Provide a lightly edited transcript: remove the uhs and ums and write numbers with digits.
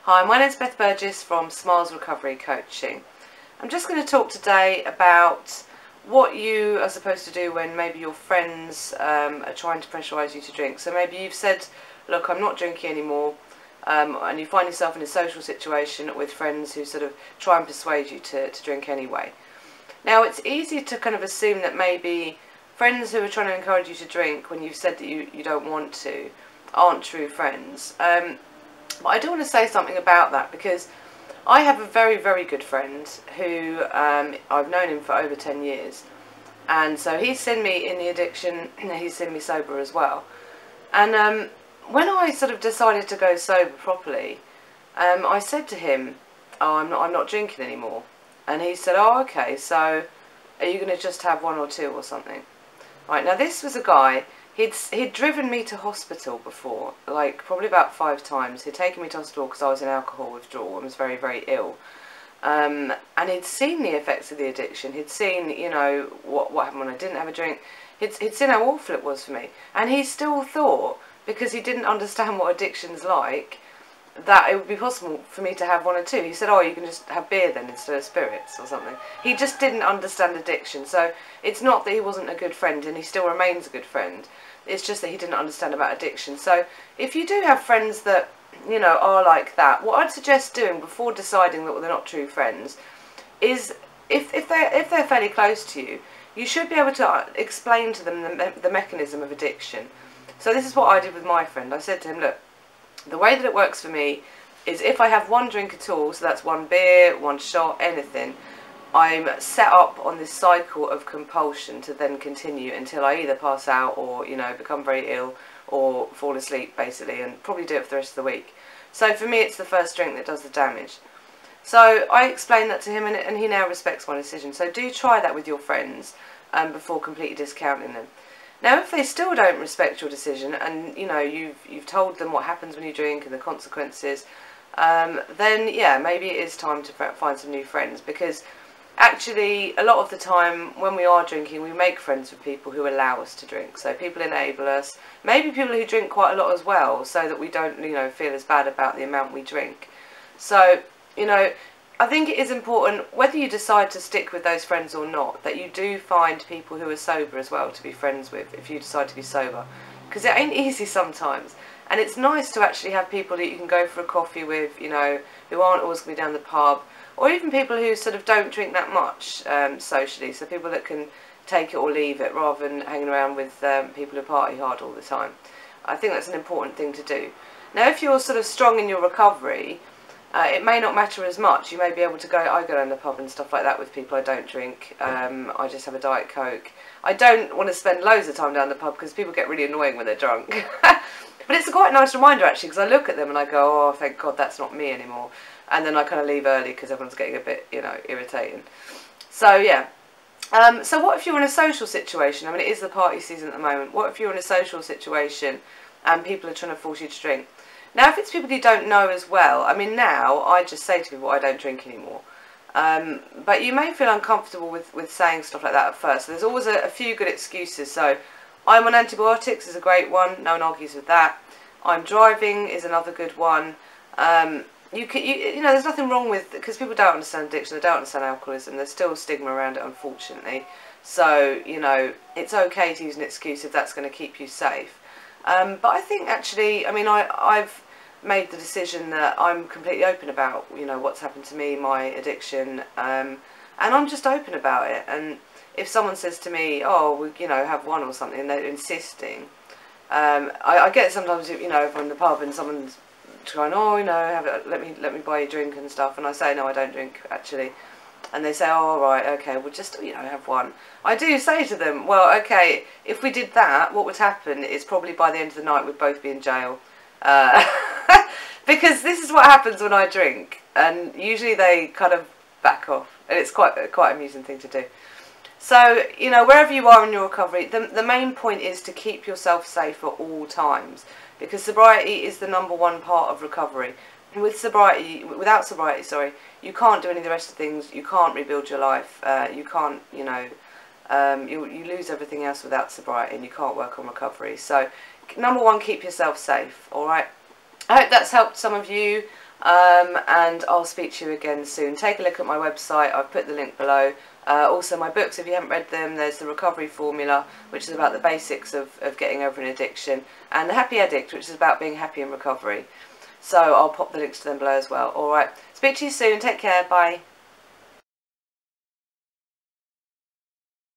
Hi, my name's Beth Burgess from Smiles Recovery Coaching. I'm just going to talk today about what you are supposed to do when maybe your friends are trying to pressurise you to drink. So maybe you've said, look, I'm not drinking anymore, and you find yourself in a social situation with friends who sort of try and persuade you to drink anyway. Now, it's easy to kind of assume that maybe friends who are trying to encourage you to drink when you've said that you don't want to aren't true friends. But I do want to say something about that, because I have a very, very good friend who I've known him for over 10 years. And so he's seen me in the addiction, he's seen me sober as well. And when I sort of decided to go sober properly, I said to him, oh, I'm not drinking anymore. And he said, oh, okay, so are you going to just have one or two or something? Right, now this was a guy, he'd driven me to hospital before, like probably about 5 times. He'd taken me to hospital because I was in alcohol withdrawal and was very, very ill. And he'd seen the effects of the addiction. He'd seen, you know, what happened when I didn't have a drink. He'd seen how awful it was for me. And he still thought, because he didn't understand what addiction's like, that it would be possible for me to have one or two. He said, oh, you can just have beer then instead of spirits or something. He just didn't understand addiction. So it's not that he wasn't a good friend, and he still remains a good friend. It's just that he didn't understand about addiction. So if you do have friends that, you know, are like that, what I'd suggest doing before deciding that they're not true friends is, if they're fairly close to you, you should be able to explain to them the mechanism of addiction. So this is what I did with my friend. I said to him, look, the way that it works for me is if I have one drink at all, so that's one beer, one shot, anything, I'm set up on this cycle of compulsion to then continue until I either pass out or, you know, become very ill or fall asleep, basically, and probably do it for the rest of the week. So for me, it's the first drink that does the damage. So I explained that to him, and he now respects my decision. So do try that with your friends before completely discounting them. Now, if they still don't respect your decision, and you know you've told them what happens when you drink and the consequences, then yeah, maybe it is time to find some new friends. Because actually, a lot of the time when we are drinking, we make friends with people who allow us to drink. So people enable us. Maybe people who drink quite a lot as well, so that we don't, you know, feel as bad about the amount we drink. So, you know, I think it is important, whether you decide to stick with those friends or not, that you do find people who are sober as well to be friends with if you decide to be sober. Because it ain't easy sometimes. And it's nice to actually have people that you can go for a coffee with, you know, who aren't always going to be down the pub. Or even people who sort of don't drink that much socially. So people that can take it or leave it, rather than hanging around with people who party hard all the time. I think that's an important thing to do. Now, if you're sort of strong in your recovery, it may not matter as much. You may be able to I go down the pub and stuff like that with people I don't drink. I just have a Diet Coke. I don't want to spend loads of time down the pub because people get really annoying when they're drunk. But it's a quite nice reminder actually, because I look at them and I go, oh, thank God that's not me anymore. And then I kind of leave early because everyone's getting a bit, you know, irritating. So yeah. So what if you're in a social situation? I mean, it is the party season at the moment. What if you're in a social situation and people are trying to force you to drink? Now, if it's people you don't know as well, I mean, now I just say to people I don't drink anymore. But you may feel uncomfortable with saying stuff like that at first. So there's always a few good excuses. So I'm on antibiotics is a great one. No one argues with that. I'm driving is another good one. You know, there's nothing wrong with, because people don't understand addiction, they don't understand alcoholism. There's still stigma around it, unfortunately. So, you know, it's okay to use an excuse if that's going to keep you safe. But I think actually, I mean, I've made the decision that I'm completely open about, you know, what's happened to me, my addiction, and I'm just open about it. And if someone says to me, oh, we, you know, have one or something, and they're insisting, I get sometimes, you know, if I'm in the pub and someone's trying, oh, you know, let me buy you a drink and stuff, and I say, no, I don't drink, actually. And they say, oh, right, okay, we'll just, you know, have one. I do say to them, well, okay, if we did that, what would happen is probably by the end of the night we'd both be in jail. Because this is what happens when I drink. And usually they kind of back off. And it's quite an amusing thing to do. So, you know, wherever you are in your recovery, the main point is to keep yourself safe at all times. Because sobriety is the #1 part of recovery. Without sobriety, sorry, you can't do any of the rest of the things. You can't rebuild your life. You can't, you know, you lose everything else without sobriety, and you can't work on recovery. So, #1, keep yourself safe. All right. I hope that's helped some of you. and I'll speak to you again soon. Take a look at my website, I've put the link below. Also my books, if you haven't read them, there's The Recovery Formula, which is about the basics of getting over an addiction, and The Happy Addict, which is about being happy in recovery. So I'll pop the links to them below as well. Alright, speak to you soon, take care, bye.